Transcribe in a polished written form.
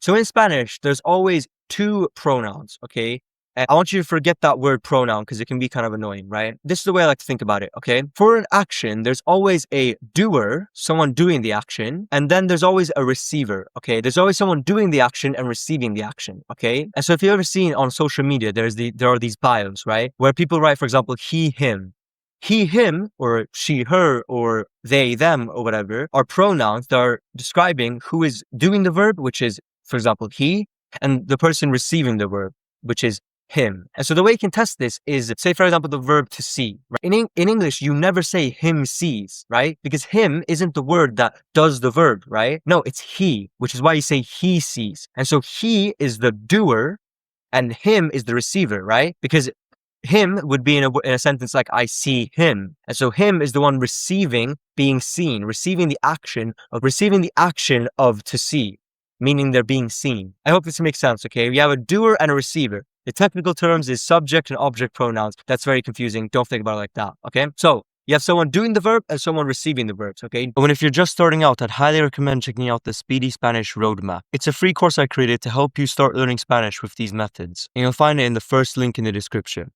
So in Spanish, there's always two pronouns, okay? And I want you to forget that word pronoun because it can be kind of annoying, right? This is the way I like to think about it, okay? For an action, there's always a doer, someone doing the action, and then there's always a receiver, okay? There's always someone doing the action and receiving the action, okay? And so if you've ever seen on social media, there are these bios, right? Where people write, for example, he, him. He, him, or she, her, or they, them, or whatever, are pronouns that are describing who is doing the verb, which is, for example, he, and the person receiving the verb, which is him. And so the way you can test this is, say, for example, the verb to see. Right? In English, you never say him sees, right? Because him isn't the word that does the verb, right? No, it's he, which is why you say he sees. And so he is the doer and him is the receiver, right? Because him would be in a sentence like, I see him. And so him is the one receiving, being seen, receiving the action of to see, meaning they're being seen. I hope this makes sense, okay? We have a doer and a receiver. The technical terms is subject and object pronouns. That's very confusing. Don't think about it like that, okay? So you have someone doing the verb and someone receiving the verbs, okay? And if you're just starting out, I'd highly recommend checking out the Speedy Spanish Roadmap. It's a free course I created to help you start learning Spanish with these methods. And you'll find it in the first link in the description.